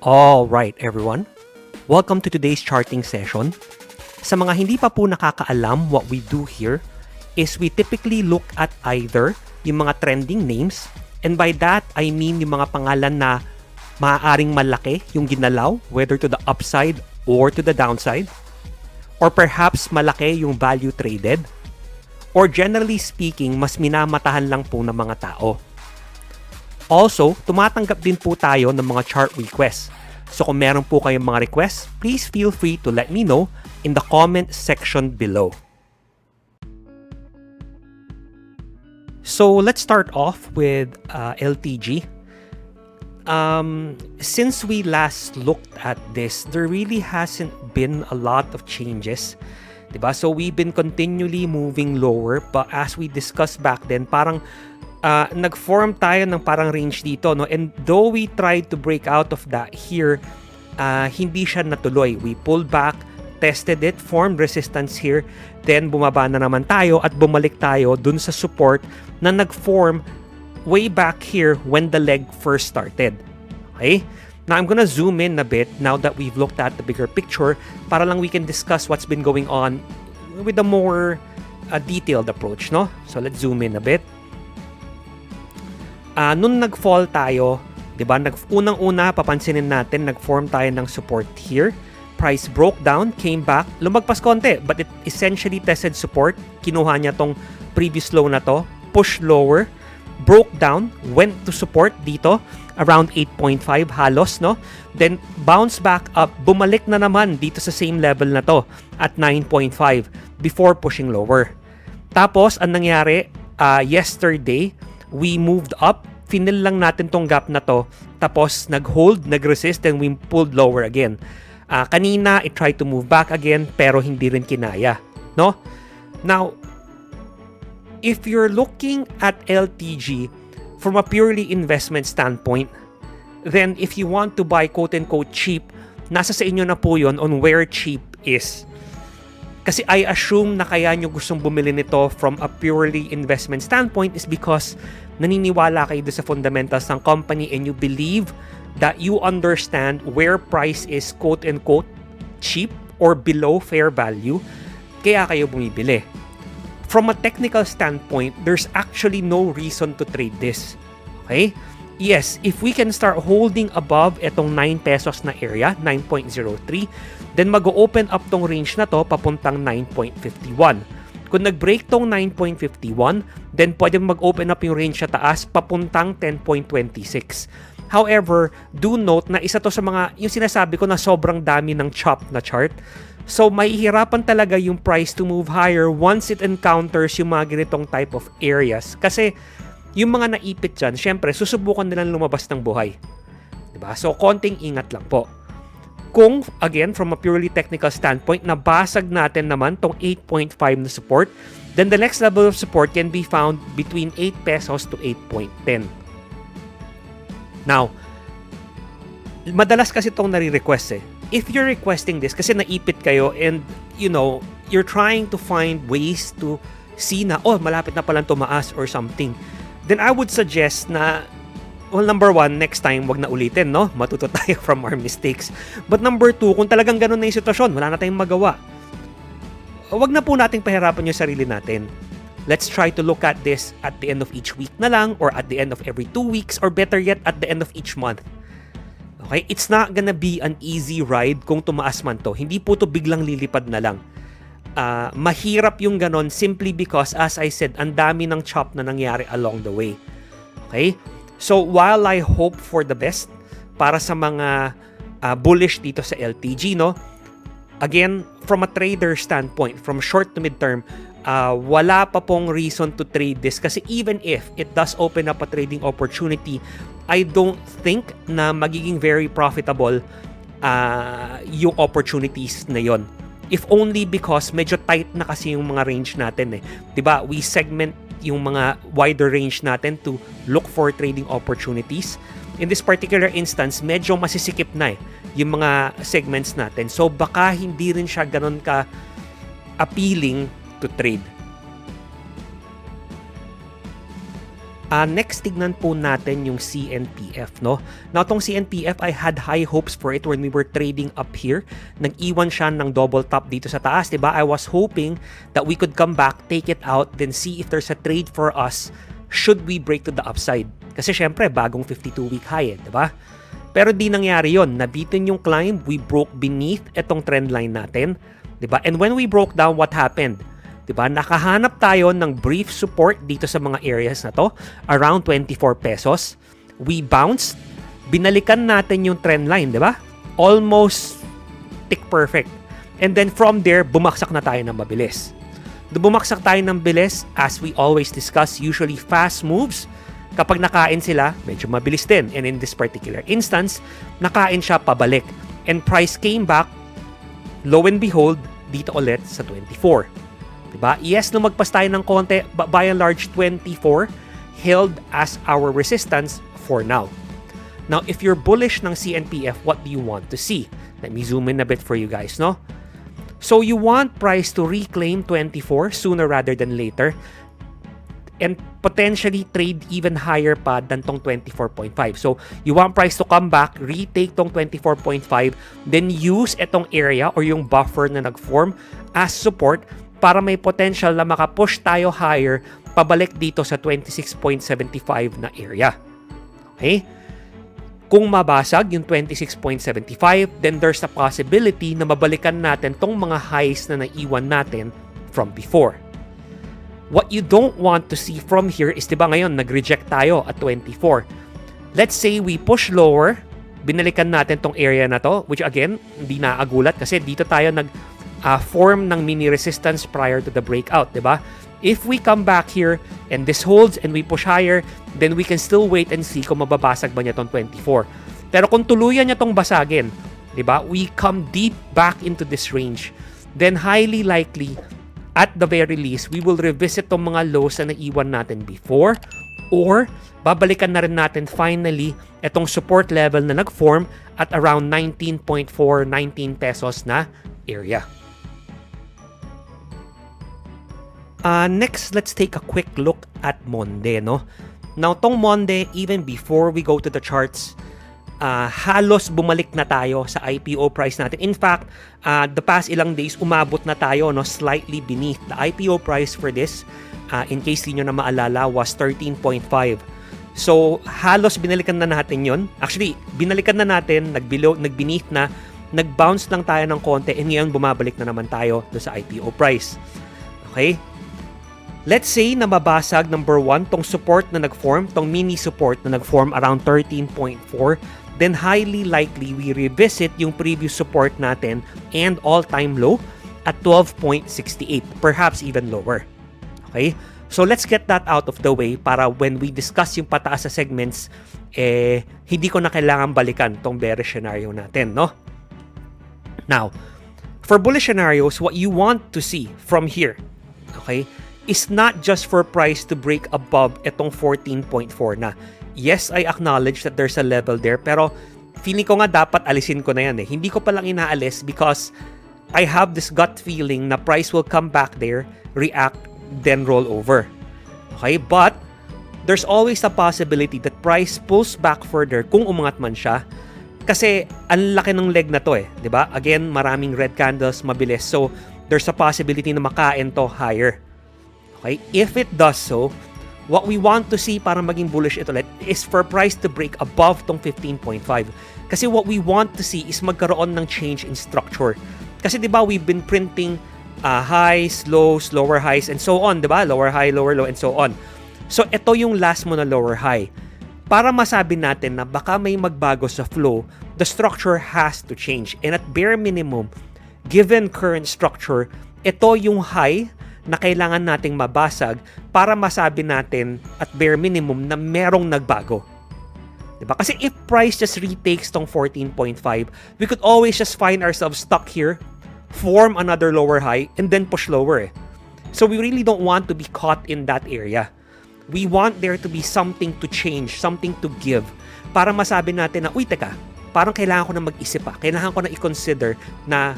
All right, everyone. Welcome to today's charting session. Sa mga hindi pa po nakakaalam, what we do here is we typically look at either yung mga trending names, and by that, I mean yung mga pangalan na maaaring malaki yung ginalaw, whether to the upside or to the downside, or perhaps malaki yung value traded, or generally speaking, mas minamatahan lang po ng mga tao. Also, tumatanggap din po tayo ng mga chart requests. So kung meron po kayong mga requests, please feel free to let me know in the comment section below. So let's start off with LTG. Since we last looked at this, there really hasn't been a lot of changes. Diba? So we've been continually moving lower, but as we discussed back then, parang nag-form tayo ng parang range dito, no? And though we tried to break out of that here, hindi siya natuloy. We pulled back, tested it, formed resistance here, then bumaba na naman tayo at bumalik tayo dun sa support na nag-form way back here when the leg first started. Okay? Now, I'm gonna zoom in a bit now that we've looked at the bigger picture para lang we can discuss what's been going on with a more detailed approach, no? So, let's zoom in a bit. Nung nag-fall tayo, 'di ba? Unang-una papansinin natin, nag-form tayo ng support here. Price broke down, came back, lumagpas konti, but it essentially tested support. Kinuha niya tong previous low na to, push lower, broke down, went to support dito around 8.5 halos, no? Then bounce back up, bumalik na naman dito sa same level na to at 9.5 before pushing lower. Tapos ang nangyari yesterday, we moved up, finil lang natin tong gap na to, tapos nag-hold, nag-resist, and we pulled lower again. Kanina, it tried to move back again, pero hindi rin kinaya, no? Now, if you're looking at LTG from a purely investment standpoint, then if you want to buy quote-unquote cheap, nasa sa inyo na po yun on where cheap is. Kasi I assume na kaya nyo gustong bumili nito from a purely investment standpoint is because naniniwala kayo sa fundamentals ng company and you believe that you understand where price is quote-unquote cheap or below fair value, kaya kayo bumibili. From a technical standpoint, there's actually no reason to trade this. Okay? Yes, if we can start holding above etong 9 pesos na area, 9.03, then mag-open up tong range na to papuntang 9.51. Kung nag-break tong 9.51, then pwede mag-open up yung range sa taas papuntang 10.26. However, do note na isa to sa mga, yung sinasabi ko na sobrang dami ng chop na chart. So, mahihirapan talaga yung price to move higher once it encounters yung mga ganitong type of areas. Kasi, yung mga naipit dyan, syempre, susubukan nilang lumabas ng buhay. Diba? So, konting ingat lang po. Kung, again, from a purely technical standpoint, nabasag natin naman tong 8.5 na support, then the next level of support can be found between 8 pesos to 8.10. Now, madalas kasi itong nare-request eh. If you're requesting this, kasi naipit kayo and, you know, you're trying to find ways to see na, oh, malapit na palang tumaas or something, then I would suggest na, well, number one, next time, wag na ulitin, no? Matuto tayo from our mistakes. But number two, kung talagang ganun na yung sitwasyon, wala na tayong magawa, wag na po nating pahirapan yung sarili natin. Let's try to look at this at the end of each week na lang, or at the end of every 2 weeks, or better yet, at the end of each month. Okay? It's not gonna be an easy ride kung tumaas man to. Hindi po to biglang lilipad na lang. Mahirap yung ganon simply because, as I said, ang dami ng chop na nangyari along the way. Okay? So, while I hope for the best para sa mga bullish dito sa LTG, no? Again, from a trader standpoint, from short to midterm, wala pa pong reason to trade this kasi even if it does open up a trading opportunity, I don't think na magiging very profitable yung opportunities na yon. If only because medyo tight na kasi yung mga range natin eh. 'Di ba? We segment yung mga wider range natin to look for trading opportunities. In this particular instance, medyo masisikip na eh yung mga segments natin. So baka hindi rin siya ganun ka appealing to trade. Next, tignan po natin yung CNPF, no? Now, tong CNPF, I had high hopes for it when we were trading up here. Nag-iwan siya ng double top dito sa taas, diba? I was hoping that we could come back, take it out, then see if there's a trade for us should we break to the upside. Kasi syempre, bagong 52-week high, diba? Pero di nangyari yon. Nabitin yung climb, we broke beneath itong trend line natin, diba? And when we broke down, what happened? Diba? Nakahanap tayo ng brief support dito sa mga areas na to, around 24 pesos. We bounced, binalikan natin yung trend line, diba? Almost tick perfect. And then from there, bumaksak na tayo ng mabilis. Bumaksak tayo ng bilis, as we always discuss, usually fast moves. Kapag nakain sila, medyo mabilis din. And in this particular instance, nakain siya pabalik. And price came back, lo and behold, dito ulit sa 24. Diba? Yes, lumagpas tayo ng konti, but by and large, 24 held as our resistance for now. Now, if you're bullish ng CNPF, what do you want to see? Let me zoom in a bit for you guys, no? So, you want price to reclaim 24 sooner rather than later and potentially trade even higher pa than tong 24.5. So, you want price to come back, retake tong 24.5, then use itong area or yung buffer na nag-form as support para may potential na makapush tayo higher pabalik dito sa 26.75 na area. Okay? Kung mabasag yung 26.75, then there's a possibility na mabalikan natin tong mga highs na naiwan natin from before. What you don't want to see from here is, diba ngayon, nag-reject tayo at 24. Let's say we push lower, binalikan natin tong area na to, which again, hindi naagulat kasi dito tayo form ng mini resistance prior to the breakout, diba? If we come back here and this holds and we push higher, then we can still wait and see kung mababasag ba niya tong 24. Pero kung tuluyan niya tong basagin, diba? We come deep back into this range, then highly likely, at the very least, we will revisit tong mga lows na naiwan natin before, or babalikan na rin natin finally itong support level na nag-form at around 19.4, 19 pesos na area. Next, let's take a quick look at Monde, no? Now, tong Monde, even before we go to the charts, halos bumalik na tayo sa IPO price natin. In fact, the past ilang days, umabot na tayo, no, slightly beneath. The IPO price for this, in case di nyo na maalala, was 13.5. So, halos binalikan na natin yon. Actually, binalikan na natin, nag-beneath na, nag-bounce lang tayo ng konti, and ngayon bumabalik na naman tayo do sa IPO price. Okay? Let's say na mabasag, number 1, tong support na nag-form, tong mini support na nag-form around 13.4, then highly likely we revisit yung previous support natin and all-time low at 12.68, perhaps even lower. Okay? So let's get that out of the way para when we discuss yung pataas sa segments, hindi ko na kailangan balikan tong bearish scenario natin, no? Now, for bullish scenarios, what you want to see from here, okay, is not just for price to break above itong 14.4 na. Yes, I acknowledge that there's a level there, pero feeling ko nga dapat alisin ko na yan eh. Hindi ko palang inaalis because I have this gut feeling na price will come back there, react, then roll over. Okay, but there's always a possibility that price pulls back further kung umangat man siya. Kasi ang laki ng leg na to eh, 'di ba? Again, maraming red candles, mabilis. So, there's a possibility na makain to higher. Okay? If it does so, what we want to see para maging bullish ito ulit is for price to break above tong 15.5. Kasi what we want to see is magkaroon ng change in structure. Kasi 'di ba, we've been printing highs, lows, lower highs, and so on, 'di ba? Lower high, lower low, and so on. So, ito yung last mo na lower high. Para masabi natin na baka may magbago sa flow, the structure has to change. And at bare minimum, given current structure, ito yung high na kailangan nating mabasag para masabi natin at bare minimum na merong nagbago. Diba? Kasi if price just retakes tong 14.5, we could always just find ourselves stuck here, form another lower high, and then push lower. So we really don't want to be caught in that area. We want there to be something to change, something to give, para masabi natin na, uy, teka, parang kailangan ko na mag-isip pa, kailangan ko na i-consider na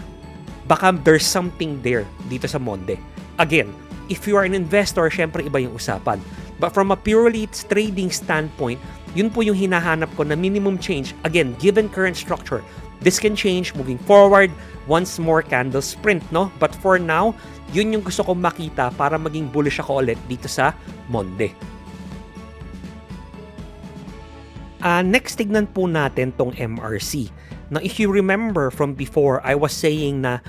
baka there's something there dito sa Monde. Again, if you are an investor, syempre iba yung usapan. But from a purely trading standpoint, yun po yung hinahanap ko na minimum change. Again, given current structure, this can change moving forward once more candles print, no? But for now, yun yung gusto kong makita para maging bullish ako ulit dito sa Monde. Next, tignan po natin tong MRC. Now, if you remember from before, I was saying na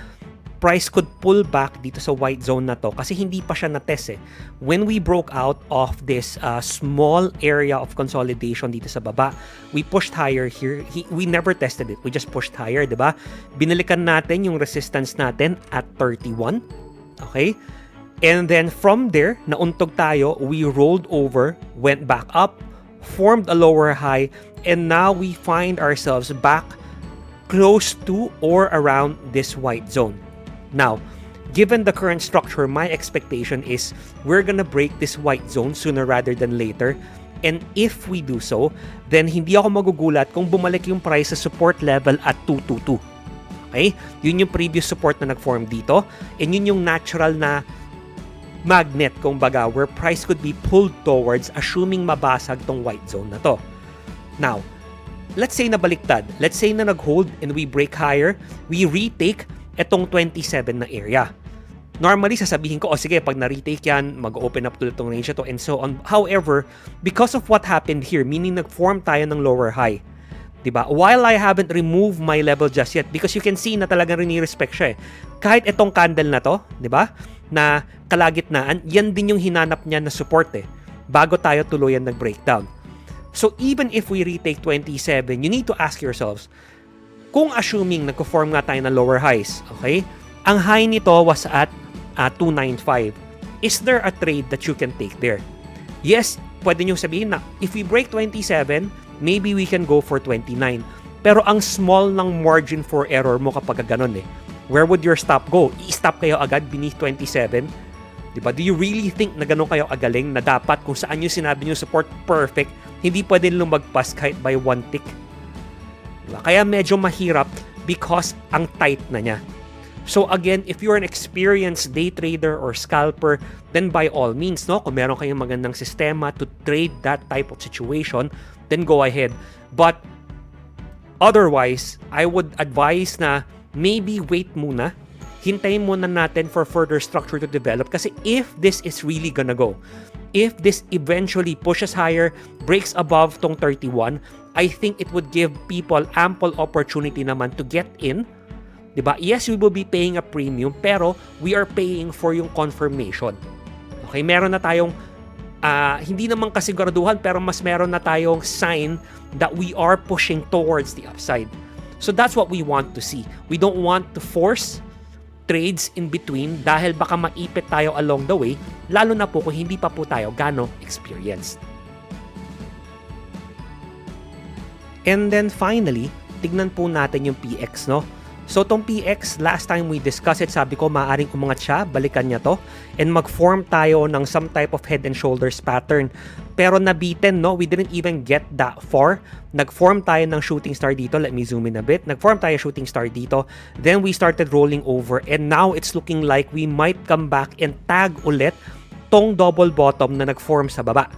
price could pull back dito sa white zone na to kasi hindi pa siya na-test eh. When we broke out of this small area of consolidation dito sa baba, we pushed higher here. We never tested it. We just pushed higher, di ba? Binalikan natin yung resistance natin at 31. Okay? And then from there, nauntog tayo, we rolled over, went back up, formed a lower high, and now we find ourselves back close to or around this white zone. Now, given the current structure, my expectation is we're gonna break this white zone sooner rather than later. And if we do so, then hindi ako magugulat kung bumalik yung price sa support level at 222. Okay? Yun yung previous support na nag-form dito. And yun yung natural na magnet, kumbaga, where price could be pulled towards assuming mabasag tong white zone na to. Now, let's say na baliktad. Let's say na nag-hold and we break higher, we retake etong 27 na area. Normally, sasabihin ko, sige, pag na-retake yan, mag-open up to itong range ito and so on. However, because of what happened here, meaning nag-form tayo ng lower high, diba? While I haven't removed my level just yet, because you can see na talagang rini-respect siya eh. Kahit itong candle na to, diba? Na kalagitnaan, yan din yung hinanap niya na support eh. Bago tayo tuluyan nag-breakdown. So even if we retake 27, you need to ask yourselves, kung assuming nagko-form nga tayo ng lower highs, okay? Ang high nito was at 295. Is there a trade that you can take there? Yes, pwede nyo sabihin na if we break 27, maybe we can go for 29. Pero ang small ng margin for error mo kapag ganun eh. Where would your stop go? I-stop kayo agad beneath 27? Diba? Do you really think na ganun kayo agaling na dapat kung saan yung sinabi nyo support perfect, hindi pwede lumagpas kahit by one tick? Diba? Kaya medyo mahirap because ang tight na niya. So again, if you're an experienced day trader or scalper, then by all means, no, kung meron kayong magandang sistema to trade that type of situation, then go ahead. But otherwise, I would advise na maybe wait muna. Hintayin muna natin for further structure to develop kasi if this is really gonna go, if this eventually pushes higher, breaks above tong 31, I think it would give people ample opportunity naman to get in. Diba? Yes, we will be paying a premium, pero we are paying for yung confirmation. Okay, meron na tayong, hindi naman kasiguraduhan, pero mas meron na tayong sign that we are pushing towards the upside. So that's what we want to see. We don't want to force trades in between dahil baka maipit tayo along the way, lalo na po kung hindi pa po tayo gano experienced. And then finally, tignan po natin yung PX, no? So tong PX, last time we discussed it, sabi ko maaaring umangat siya, balikan niya to, and mag-form tayo ng some type of head and shoulders pattern. Pero nabitin, no? We didn't even get that far. Nag-form tayo ng shooting star dito. Let me zoom in a bit. Nag-form tayo shooting star dito. Then we started rolling over, and now it's looking like we might come back and tag ulit tong double bottom na nag-form sa baba.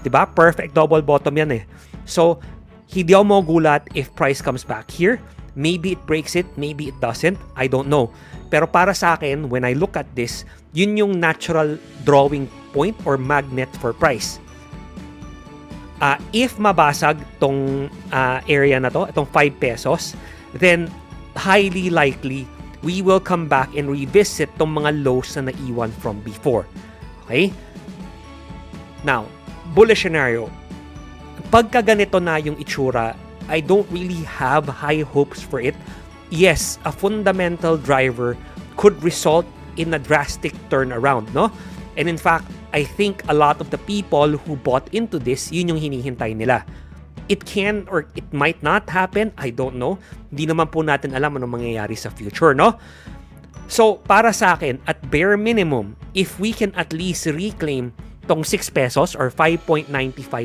Diba? Perfect double bottom yan eh. So, hindi ako magugulat if price comes back here. Maybe it breaks it, maybe it doesn't. I don't know. Pero para sa akin, when I look at this, yun yung natural drawing point or magnet for price. If mabasag tong area na to, itong 5 pesos, then highly likely, we will come back and revisit tong mga lows na naiwan from before. Okay? Now, bullish scenario. Pagka ganito na yung itsura, I don't really have high hopes for it. Yes, a fundamental driver could result in a drastic turnaround, no? And in fact, I think a lot of the people who bought into this, yun yung hinihintay nila. It can or it might not happen, I don't know. Hindi naman po natin alam anong mangyayari sa future, no? So, para sa akin, at bare minimum, if we can at least reclaim tong 6 pesos or 5.95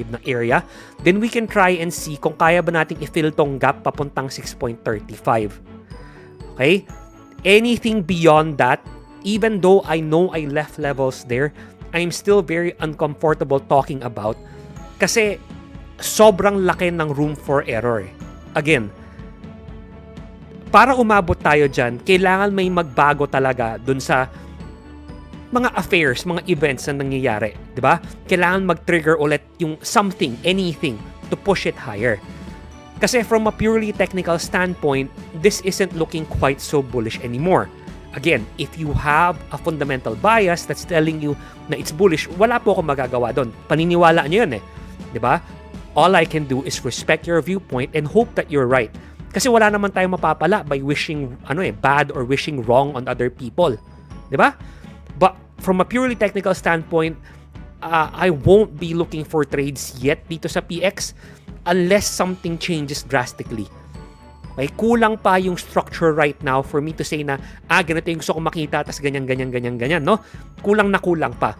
na area, then we can try and see kung kaya ba nating i-fill tong gap papuntang 6.35. Okay? Anything beyond that, even though I know I left levels there, I'm still very uncomfortable talking about kasi sobrang laki ng room for error. Again, para umabot tayo dyan, kailangan may magbago talaga dun sa mga affairs, mga events na nangyayari. Diba? Kailangan mag-trigger ulit yung something, anything, to push it higher. Kasi from a purely technical standpoint, this isn't looking quite so bullish anymore. Again, if you have a fundamental bias that's telling you na it's bullish, wala po akong magagawa doon. Paniniwala nyo yun eh. Diba? All I can do is respect your viewpoint and hope that you're right. Kasi wala naman tayong mapapala by wishing bad or wishing wrong on other people. 'Di ba? But from a purely technical standpoint, I won't be looking for trades yet dito sa PX unless something changes drastically. May kulang pa yung structure right now for me to say na ganito yung gusto ko makita tas ganyan, no? Kulang pa.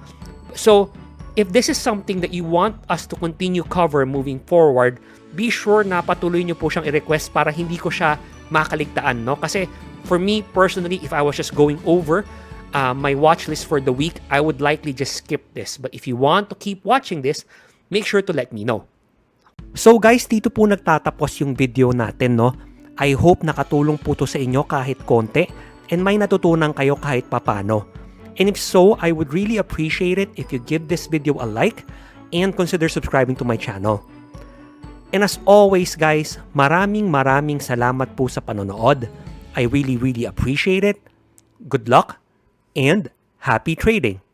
So, if this is something that you want us to continue cover moving forward, be sure na patuloy nyo po siyang i-request para hindi ko siya makaligtaan, no? Kasi for me personally, if I was just going over my watch list for the week, I would likely just skip this. But if you want to keep watching this, make sure to let me know. So guys, dito po nagtatapos yung video natin, no? I hope nakatulong po to sa inyo kahit konti and may natutunan kayo kahit papano. And if so, I would really appreciate it if you give this video a like and consider subscribing to my channel. And as always guys, maraming salamat po sa panonood. I really appreciate it. Good luck and happy trading!